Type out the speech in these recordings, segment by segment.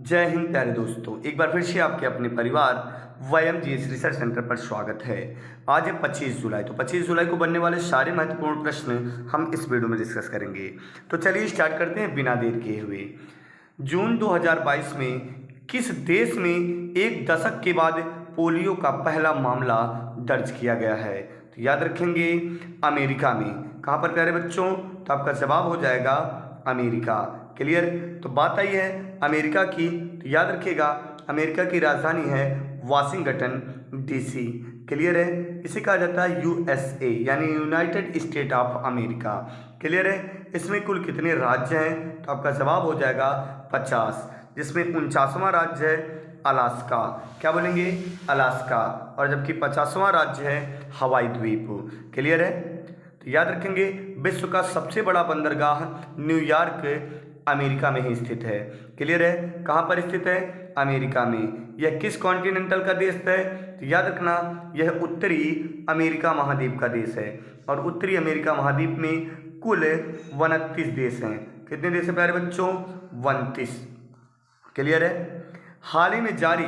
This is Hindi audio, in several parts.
जय हिंद प्यारे दोस्तों, एक बार फिर से आपके अपने परिवार YMGS रिसर्च सेंटर पर स्वागत है। आज है 25 जुलाई। तो 25 जुलाई को बनने वाले सारे महत्वपूर्ण प्रश्न हम इस वीडियो में डिस्कस करेंगे। तो चलिए स्टार्ट करते हैं बिना देर किए हुए। जून 2022 में किस देश में एक दशक के बाद पोलियो का पहला मामला दर्ज किया गया है? तो याद रखेंगे अमेरिका में। कहाँ पर प्यारे बच्चों? तो आपका जवाब हो जाएगा अमेरिका। क्लियर? तो बात आई है अमेरिका की, तो याद रखिएगा अमेरिका की राजधानी है वाशिंगटन DC। क्लियर है? इसे कहा जाता है USA यानी United state of America. Clear है? इसमें कुल कितने राज्य हैं? तो आपका जवाब हो जाएगा 50, जिसमें 49वां राज्य है अलास्का। क्या बोलेंगे? अलास्का। और जबकि 50वां राज्य है हवाई द्वीप। क्लियर है? तो याद रखेंगे विश्व का सबसे बड़ा बंदरगाह न्यूयॉर्क अमेरिका में ही स्थित है। क्लियर है? कहाँ पर स्थित है? अमेरिका में। यह किस कॉन्टिनेंटल का देश है? तो याद रखना यह उत्तरी अमेरिका महाद्वीप का देश है। और उत्तरी अमेरिका महाद्वीप में कुल 29 देश हैं। कितने देश हैं प्यारे बच्चों? 29। क्लियर है? हाल ही में जारी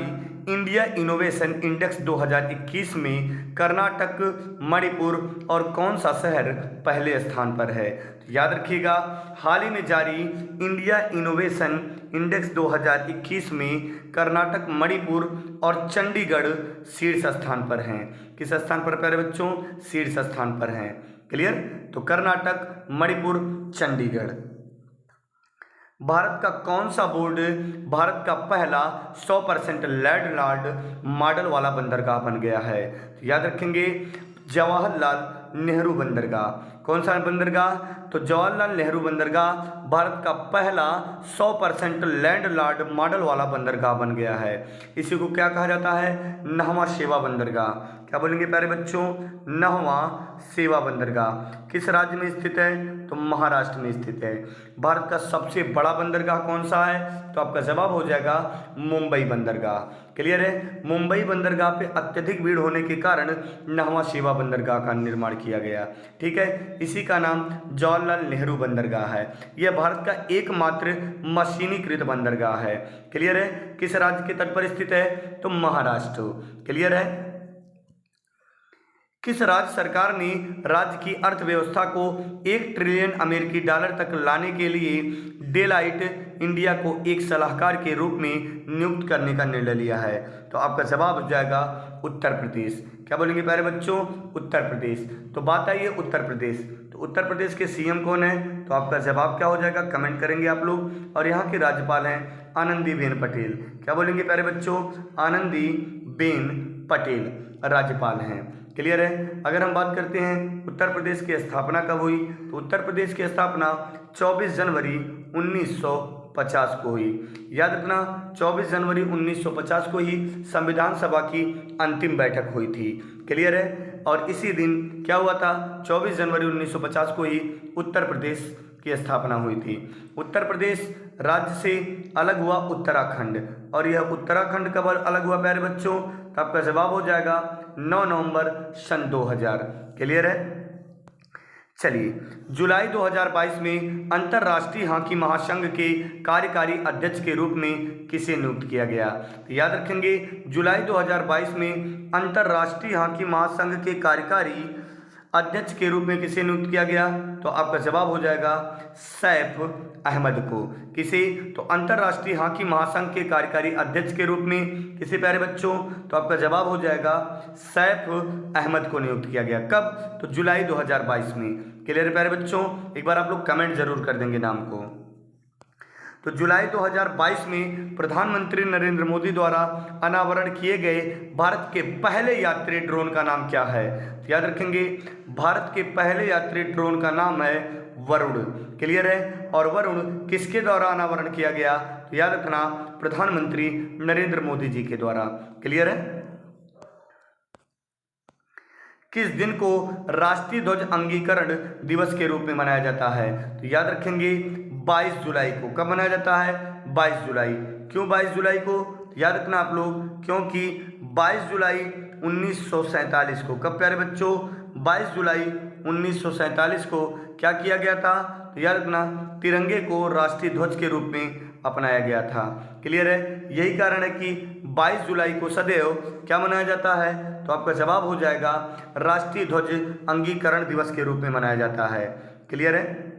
इंडिया इनोवेशन इंडेक्स 2021 में कर्नाटक, मणिपुर और कौन सा शहर पहले स्थान पर है? तो याद रखिएगा हाल ही में जारी इंडिया इनोवेशन इंडेक्स 2021 में कर्नाटक, मणिपुर और चंडीगढ़ शीर्ष स्थान पर हैं। किस स्थान पर प्यारे बच्चों? शीर्ष स्थान पर हैं। क्लियर? तो कर्नाटक, मणिपुर, चंडीगढ़। भारत का कौन सा बोर्ड भारत का पहला 100% लैंडलॉर्ड मॉडल वाला बंदरगाह बन गया है? तो याद रखेंगे जवाहरलाल नेहरू बंदरगाह। कौन सा बंदरगाह? तो जवाहरलाल नेहरू बंदरगाह भारत का पहला 100% लैंडलॉर्ड मॉडल वाला बंदरगाह बन गया है। इसी को क्या कहा जाता है? नहवा सेवा बंदरगाह। क्या बोलेंगे प्यारे बच्चों? नहवा सेवा बंदरगाह। किस राज्य में स्थित है? तो महाराष्ट्र में स्थित है। भारत का सबसे बड़ा बंदरगाह कौन सा है? तो आपका जवाब हो जाएगा मुंबई बंदरगाह। क्लियर है? मुंबई बंदरगाह पे अत्यधिक भीड़ होने के कारण नहवा सेवा बंदरगाह का निर्माण किया गया। ठीक है? इसी का नाम जवाहरलाल नेहरू बंदरगाह है। यह भारत का एकमात्र मशीनीकृत बंदरगाह है। क्लियर है? किस राज्य के तट पर स्थित है? तो महाराष्ट्र। क्लियर है? किस राज्य सरकार ने राज्य की अर्थव्यवस्था को 1 ट्रिलियन अमेरिकी डॉलर तक लाने के लिए डेलाइट इंडिया को एक सलाहकार के रूप में नियुक्त करने का निर्णय लिया है? तो आपका जवाब हो जाएगा उत्तर प्रदेश। क्या बोलेंगे प्यारे बच्चों? उत्तर प्रदेश। तो बात आई है उत्तर प्रदेश। तो उत्तर प्रदेश के CM कौन है? तो आपका जवाब क्या हो जाएगा? कमेंट करेंगे आप लोग। और यहाँ के राज्यपाल हैं आनंदीबेन पटेल। क्या बोलेंगे प्यारे बच्चों? आनंदीबेन पटेल राज्यपाल हैं। क्लियर है? अगर हम बात करते हैं उत्तर प्रदेश की स्थापना कब हुई? तो उत्तर प्रदेश की स्थापना 24 जनवरी 1950 को हुई। याद रखना 24 जनवरी 1950 को ही संविधान सभा की अंतिम बैठक हुई थी। क्लियर है? और इसी दिन क्या हुआ था? 24 जनवरी 1950 को ही उत्तर प्रदेश की स्थापना हुई थी। उत्तर प्रदेश राज्य से अलग हुआ उत्तराखंड। और यह उत्तराखंड कब अलग हुआ प्यारे बच्चों? तो आपका जवाब हो जाएगा 9 नवंबर सन 2000। क्लियर है? चलिए, जुलाई 2022 में अंतर्राष्ट्रीय हॉकी महासंघ के कार्यकारी अध्यक्ष के रूप में किसे नियुक्त किया गया? तो याद रखेंगे जुलाई 2022 में अंतर्राष्ट्रीय हॉकी महासंघ के कार्यकारी अध्यक्ष के रूप में किसे नियुक्त किया गया? तो आपका जवाब हो जाएगा सैफ अहमद को। किसे? तो अंतर्राष्ट्रीय हॉकी महासंघ के कार्यकारी अध्यक्ष के रूप में किसे प्यारे बच्चों? तो आपका जवाब हो जाएगा सैफ अहमद को नियुक्त किया गया। कब? तो जुलाई 2022 में। क्लियर है प्यारे बच्चों? एक बार आप लोग कमेंट जरूर कर देंगे नाम को। तो जुलाई 2022 में प्रधानमंत्री नरेंद्र मोदी द्वारा अनावरण किए गए भारत के पहले यात्री ड्रोन का नाम क्या है? तो याद रखेंगे भारत के पहले यात्री ड्रोन का नाम है वरुण। क्लियर है? और वरुण किसके द्वारा अनावरण किया गया? तो याद रखना प्रधानमंत्री नरेंद्र मोदी जी के द्वारा। क्लियर है? किस दिन को राष्ट्रीय ध्वज अंगीकरण दिवस के रूप में मनाया जाता है? तो याद रखेंगे 22 जुलाई को। कब मनाया जाता है? 22 जुलाई। क्यों 22 जुलाई को? याद रखना आप लोग, क्योंकि 22 जुलाई 1947 को, कब प्यारे बच्चों? 22 जुलाई 1947 को क्या किया गया था? तो याद रखना तिरंगे को राष्ट्रीय ध्वज के रूप में अपनाया गया था। क्लियर है? यही कारण है कि 22 जुलाई को सदैव क्या मनाया जाता है? तो आपका जवाब हो जाएगा राष्ट्रीय ध्वज अंगीकरण दिवस के रूप में मनाया जाता है। क्लियर है?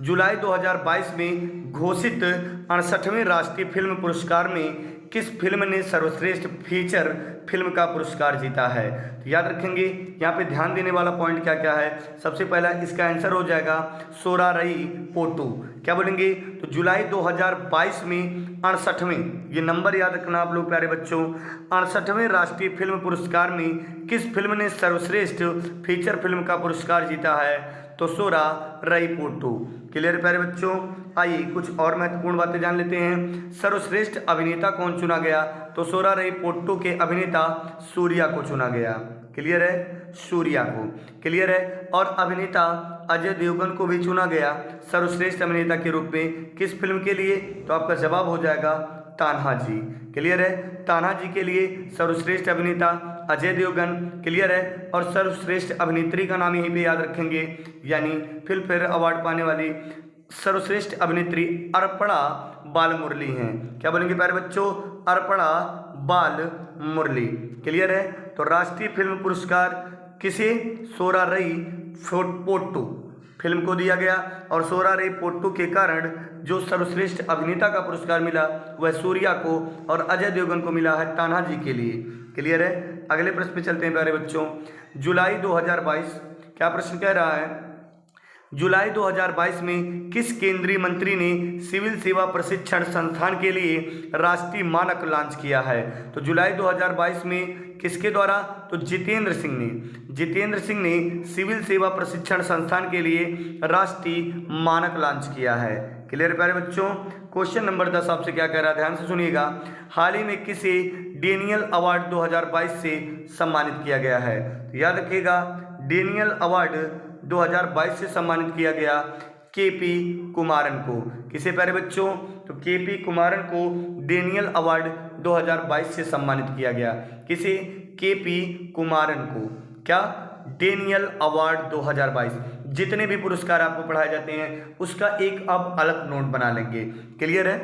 जुलाई 2022 में घोषित 68वें राष्ट्रीय फिल्म पुरस्कार में किस फिल्म ने सर्वश्रेष्ठ फीचर फिल्म का पुरस्कार जीता है? तो याद रखेंगे यहाँ पे ध्यान देने वाला पॉइंट क्या क्या है। सबसे पहला इसका आंसर हो जाएगा सोरारई पोटू। क्या बोलेंगे? तो जुलाई 2022 में 68वें, ये नंबर याद रखना आप लोग प्यारे बच्चों, 68वें राष्ट्रीय फिल्म पुरस्कार में किस फिल्म ने सर्वश्रेष्ठ फीचर फिल्म का पुरस्कार जीता है? तो सोरारई पोटू। क्लियर प्यारे बच्चों? आइए कुछ और महत्वपूर्ण बातें जान लेते हैं। सर्वश्रेष्ठ अभिनेता कौन चुना गया? तो सोरारई पोट्टू के अभिनेता सूर्या को चुना गया। क्लियर है? सूर्या को। क्लियर है? और अभिनेता अजय देवगन को भी चुना गया सर्वश्रेष्ठ अभिनेता के रूप में किस फिल्म के लिए? तो आपका जवाब हो जाएगा तान्हाजी। क्लियर है? तान्हाजी के लिए सर्वश्रेष्ठ अभिनेता अजय देवगन। क्लियर है? और सर्वश्रेष्ठ अभिनेत्री का नाम यहीं पे याद रखेंगे, यानी फिल्म फेयर अवार्ड पाने वाली सर्वश्रेष्ठ अभिनेत्री अर्पणा बालमुरली हैं। क्या बोलेंगे प्यारे बच्चों? अर्पणा बालमुरली। क्लियर है? तो राष्ट्रीय फिल्म पुरस्कार किसे? सोरारई पोट्टू फिल्म को दिया गया, और सोरारई पोट्टू के कारण जो सर्वश्रेष्ठ अभिनेता का पुरस्कार मिला वह सूर्या को और अजय देवगन को मिला है तान्हाजी के लिए। क्लियर है? अगले प्रश्न पे चलते हैं प्यारे बच्चों। जुलाई 2022, क्या प्रश्न कह रहा है? जुलाई 2022 में किस केंद्रीय मंत्री ने सिविल सेवा प्रशिक्षण संस्थान के लिए राष्ट्रीय मानक लॉन्च किया है? तो जुलाई 2022 में किसके द्वारा? तो जितेंद्र सिंह ने सिविल सेवा प्रशिक्षण संस्थान के लिए राष्ट्रीय मानक लॉन्च किया है। क्लियर प्यारे बच्चों? क्वेश्चन नंबर 10 आपसे क्या कह रहा है, ध्यान से सुनिएगा। हाल ही में किसे डेनियल अवार्ड 2022 से सम्मानित किया गया है? तो याद रखिएगा, डेनियल अवार्ड 2022 से सम्मानित किया गया केपी कुमारन को। किसे प्यारे बच्चों? तो केपी कुमारन को डेनियल अवार्ड 2022 से सम्मानित किया गया। किसे? केपी कुमारन को। क्या? Daniel award 2022। जितने भी पुरस्कार आपको पढ़ाए जाते हैं उसका एक अब अलग नोट बना लेंगे। क्लियर है?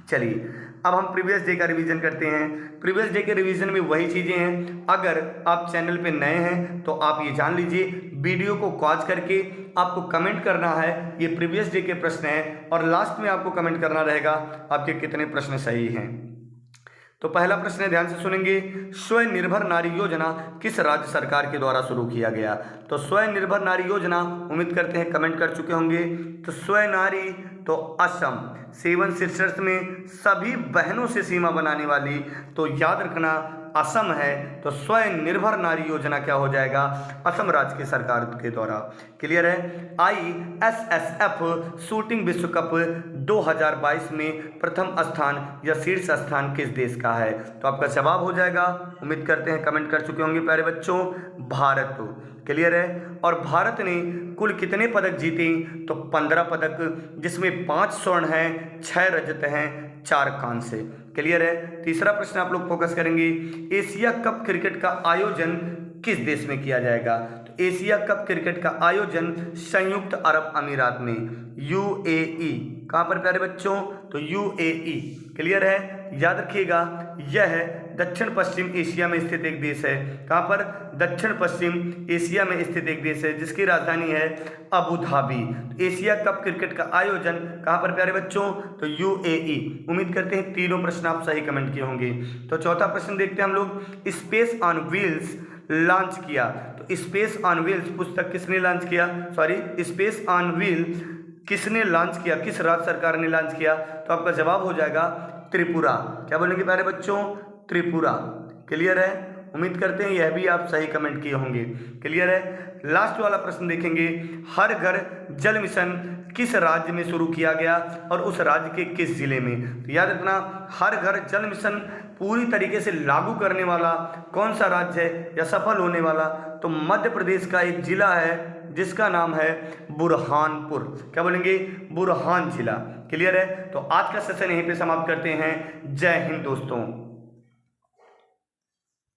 चलिए अब हम प्रीवियस डे का रिवीजन करते हैं। प्रीवियस डे के रिवीजन में वही चीज़ें हैं। अगर आप चैनल पे नए हैं तो आप ये जान लीजिए, वीडियो को पॉज करके आपको कमेंट करना है ये प्रीवियस डे के प्रश्न हैं, और लास्ट में आपको कमेंट करना रहेगा आपके कितने प्रश्न सही हैं। तो पहला प्रश्न है, ध्यान से सुनेंगे। स्वनिर्भर नारी योजना किस राज्य सरकार के द्वारा शुरू किया गया? तो स्वनिर्भर नारी योजना, उम्मीद करते हैं कमेंट कर चुके होंगे। तो स्वनारी तो असम, 7 सिस्टर्स में सभी बहनों से सीमा बनाने वाली तो याद रखना असम है। तो स्वनिर्भर नारी योजना क्या हो जाएगा? असम राज्य की सरकार के द्वारा। क्लियर है? ISSF शूटिंग विश्व कप 2022 में प्रथम स्थान या शीर्ष स्थान किस देश का है? तो आपका जवाब हो जाएगा, उम्मीद करते हैं कमेंट कर चुके होंगे प्यारे बच्चों, भारत। क्लियर है? और भारत ने कुल कितने पदक जीते? तो 15 पदक, जिसमें 5 स्वर्ण हैं, 6 रजत हैं, 4 कांस्य। क्लियर है? तीसरा प्रश्न आप लोग फोकस करेंगे। एशिया कप क्रिकेट का आयोजन किस देश में किया जाएगा? तो एशिया कप क्रिकेट का आयोजन संयुक्त अरब अमीरात में, UAE। कहाँ पर प्यारे बच्चों? तो UAE। क्लियर है? याद रखिएगा, यह दक्षिण पश्चिम एशिया में स्थित एक देश है। कहाँ पर? दक्षिण पश्चिम एशिया में स्थित एक देश है जिसकी राजधानी है Abu Dhabi. Asia cup cricket का आयोजन कहाँ पर प्यारे बच्चों? तो UAE। उम्मीद करते हैं तीनों प्रश्न आप सही कमेंट किए होंगे। तो चौथा प्रश्न देखते हैं हम लोग। स्पेस ऑन व्हील्स लॉन्च किया, तो स्पेस ऑन व्हील्स पुस्तक किसने लॉन्च किया? स्पेस ऑन व्हील किसने लॉन्च किया? किस राज्य सरकार ने लॉन्च किया? तो आपका जवाब हो जाएगा त्रिपुरा। क्या बोलेंगे प्यारे बच्चों? त्रिपुरा। क्लियर है? उम्मीद करते हैं यह भी आप सही कमेंट किए होंगे। क्लियर है? लास्ट वाला प्रश्न देखेंगे। हर घर जल मिशन किस राज्य में शुरू किया गया और उस राज्य के किस जिले में? तो याद रखना, हर घर जल मिशन पूरी तरीके से लागू करने वाला कौन सा राज्य है या सफल होने वाला? तो मध्य प्रदेश का एक जिला है जिसका नाम है बुरहानपुर। क्या बोलेंगे? बुरहान जिला। क्लियर है? तो आज का सेशन यहीं पे समाप्त करते हैं। जय हिंद दोस्तों।